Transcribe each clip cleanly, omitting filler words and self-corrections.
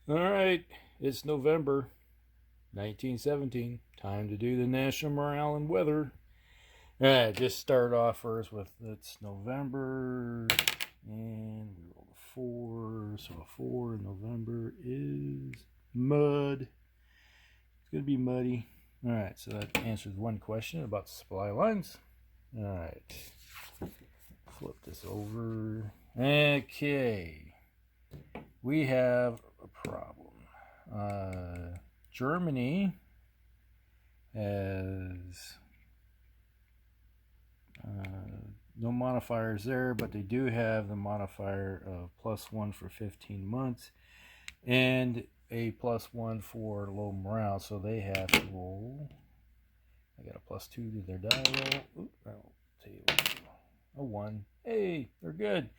All right, it's November 1917. Time to do the national morale and weather. All right, just start off first with it's November, and we roll a 4. So a 4 in November is mud. It's going to be muddy. All right, so that answers one question about supply lines. All right, flip this over. Okay, we have a problem. Germany has no modifiers there, but they do have the modifier of +1 for 15 months and a +1 for low morale. So they have to roll. I got a +2 to their die roll. Ooh, I'll tell you what, a 1. Hey, they're good.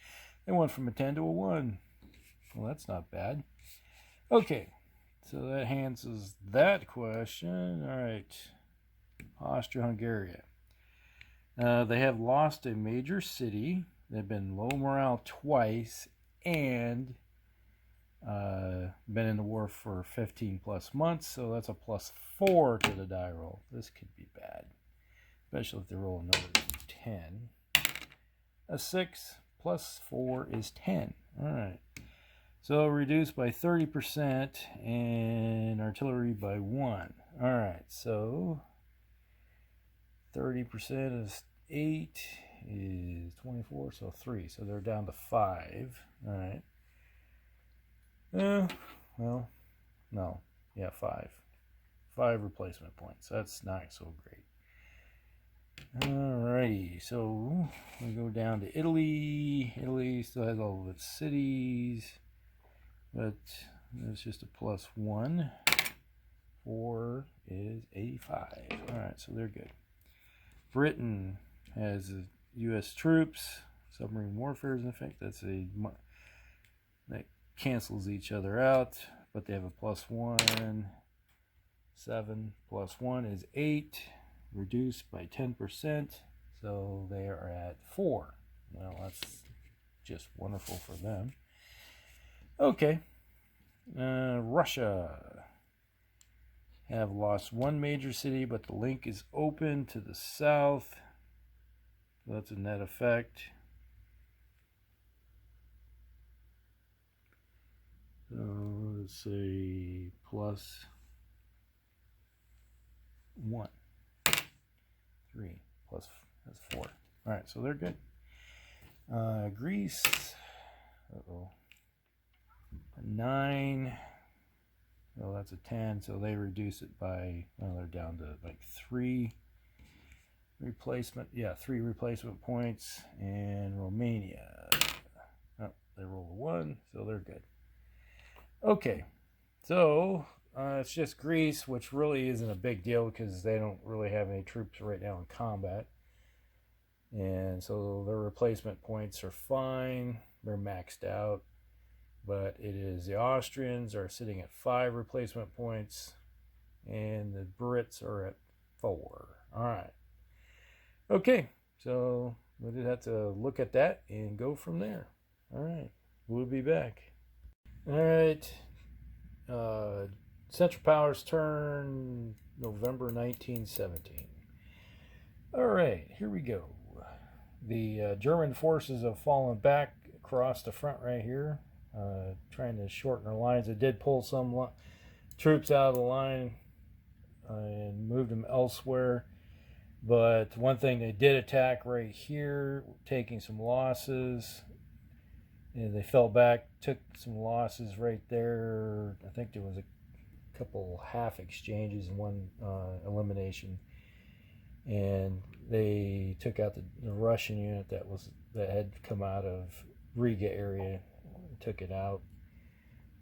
They went from a 10 to a 1. Well, that's not bad. Okay, so that answers that question. All right, Austria-Hungary. They have lost a major city. They've been low morale twice and been in the war for 15 plus months. So that's a +4 to the die roll. This could be bad, especially if they roll another 10. A 6 plus 4 is 10. All right. So reduced by 30% and artillery by 1. All right, so 30% is 8 is 24, so 3. So they're down to 5. All right. Well, no. Yeah, 5. 5 replacement points. That's not so great. Alrighty, so we go down to Italy. Italy still has all of its cities, but it's just a +1. 4 is a 5. Alright, so they're good. Britain has U.S. troops. Submarine warfare is in effect. That cancels each other out, but they have a +1. 7 plus 1 is 8. Reduced by 10%, so they are at 4. Well, that's just wonderful for them. Okay, Russia have lost one major city, but the link is open to the south. So that's a net effect. So let's say +1. 3 plus that's 4. All right, so they're good. Greece, 9. Well, that's a 10, so they reduce it by, well, they're down to like 3 replacement. Yeah, 3 replacement points. And Romania, oh, they roll a 1, so they're good. Okay, so it's just Greece, which really isn't a big deal because they don't really have any troops right now in combat. And so their replacement points are fine. They're maxed out. But it is the Austrians are sitting at 5 replacement points. And the Brits are at 4. All right. Okay, so we did have to look at that and go from there. All right. We'll be back. All right. Central Powers turn, November 1917. All right, here we go. The German forces have fallen back across the front right here, trying to shorten their lines. They did pull some troops out of the line and moved them elsewhere. But one thing, they did attack right here, taking some losses. And they fell back, took some losses right there. I think there was a couple half exchanges and one elimination, and they took out the Russian unit that had come out of Riga area, took it out.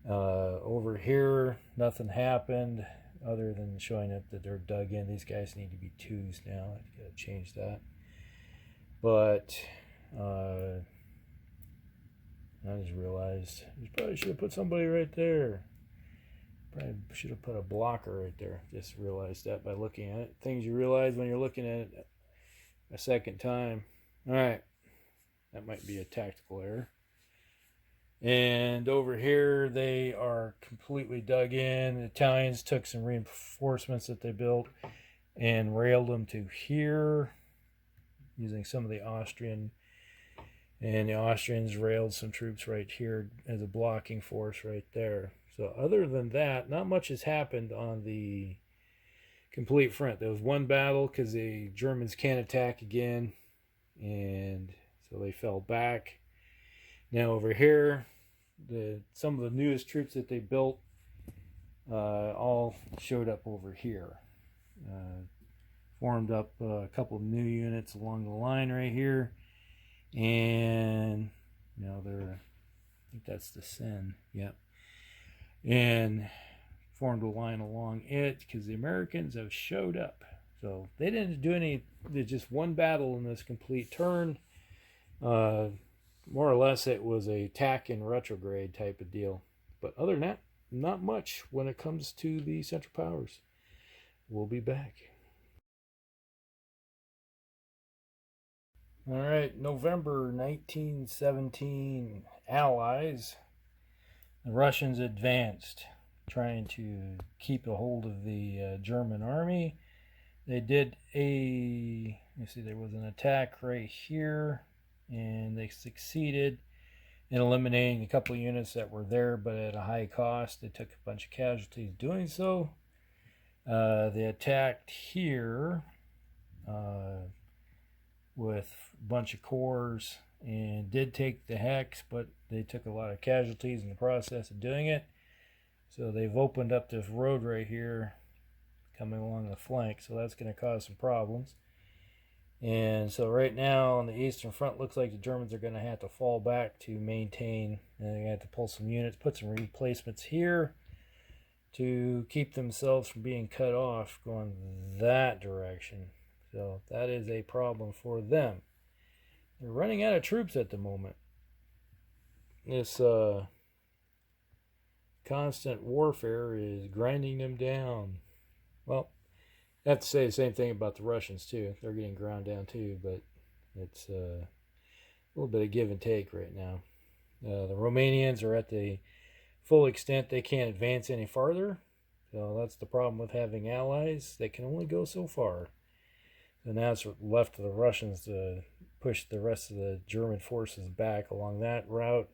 Over here, nothing happened other than showing up that they're dug in. These guys need to be 2s now. I've got to change that. But I just realized you probably should have put somebody right there. Probably should have put a blocker right there. Just realized that by looking at it. Things you realize when you're looking at it a second time. All right. That might be a tactical error. And over here, they are completely dug in. The Italians took some reinforcements that they built and railed them to here using some of the Austrian. And the Austrians railed some troops right here as a blocking force right there. So other than that, not much has happened on the complete front. There was one battle because the Germans can't attack again, and so they fell back. Now over here, some of the newest troops that they built all showed up over here. Formed up a couple of new units along the line right here, and they're, I think that's the Seine, yep, and formed a line along it because the Americans have showed up. So they didn't do any, there's just one battle in this complete turn. More or less it was a attack in retrograde type of deal, but other than that, not much when it comes to the Central Powers. We'll be back. All right, November 1917, Allies. The Russians advanced, trying to keep a hold of the German army. They did you see, there was an attack right here, and they succeeded in eliminating a couple of units that were there, but at a high cost. They took a bunch of casualties doing so. They attacked here with a bunch of corps and did take the Hex, but they took a lot of casualties in the process of doing it. So they've opened up this road right here coming along the flank, so that's going to cause some problems. And so right now on the Eastern Front, looks like the Germans are going to have to fall back to maintain, and they're going to have to pull some units, put some replacements here to keep themselves from being cut off going that direction. So that is a problem for them. They're running out of troops at the moment. This constant warfare is grinding them down. Well, I have to say the same thing about the Russians too. They're getting ground down too, but it's a little bit of give and take right now. The Romanians are at the full extent. They can't advance any farther. So that's the problem with having allies. They can only go so far. And now it's left to the Russians to push the rest of the German forces back along that route.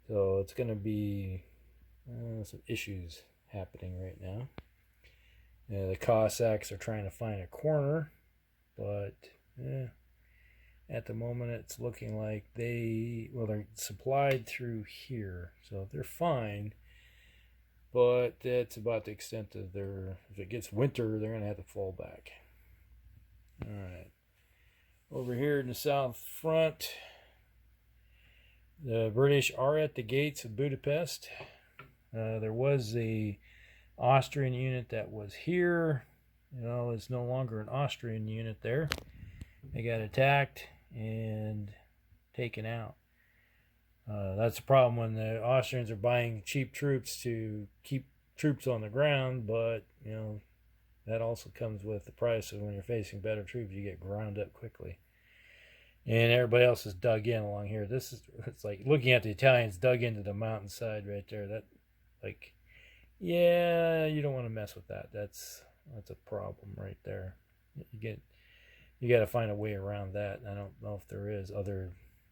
So it's going to be some issues happening right now. The Cossacks are trying to find a corner, but at the moment it's looking like they're supplied through here, so they're fine. But that's about the extent of if it gets winter, they're going to have to fall back. All right. Over here in the south front, the British are at the gates of Budapest. There was the Austrian unit that was here. It's no longer an Austrian unit there. They got attacked and taken out. That's the problem when the Austrians are buying cheap troops to keep troops on the ground, but that also comes with the price of when you're facing better troops, you get ground up quickly. And everybody else is dug in along here. It's like looking at the Italians dug into the mountainside right there. You don't want to mess with that. That's a problem right there. You got to find a way around that. I don't know if there is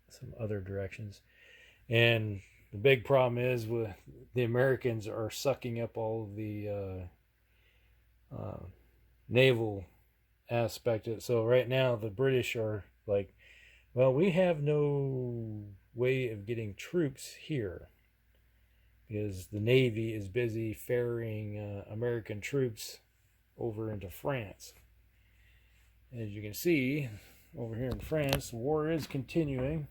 some other directions. And the big problem is with the Americans are sucking up all of the naval aspect of it. So right now the British are like, well, we have no way of getting troops here because the Navy is busy ferrying American troops over into France. As you can see over here in France, the war is continuing.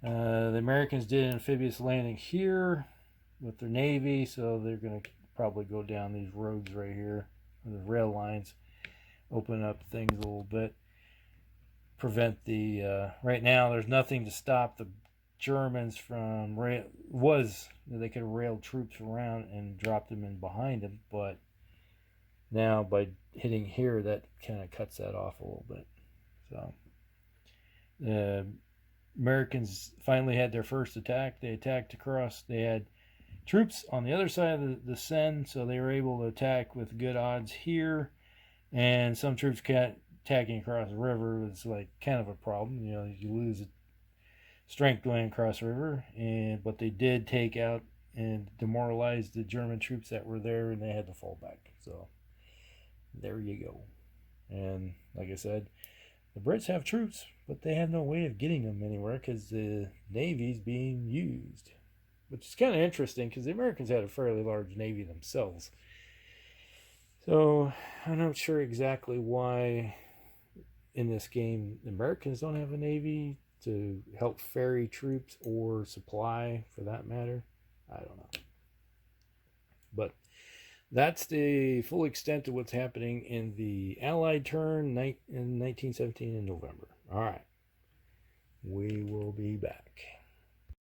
The Americans did an amphibious landing here with their Navy, so they're going to probably go down these roads right here, the rail lines, open up things a little bit, prevent right now there's nothing to stop the Germans from they could have railed troops around and dropped them in behind them, but now by hitting here that kind of cuts that off a little bit. So Americans finally had their first attack. They attacked across. They had troops on the other side of the Seine, so they were able to attack with good odds here. And some troops attacking across the river was like kind of a problem. You know, you lose strength going across the river, but they did take out and demoralize the German troops that were there, and they had to fall back. So there you go. And like I said, the Brits have troops, but they have no way of getting them anywhere because the Navy's being used, which is kind of interesting because the Americans had a fairly large Navy themselves. So I'm not sure exactly why in this game the Americans don't have a Navy to help ferry troops or supply, for that matter. I don't know. But that's the full extent of what's happening in the Allied turn in 1917 in November. All right. We will be back.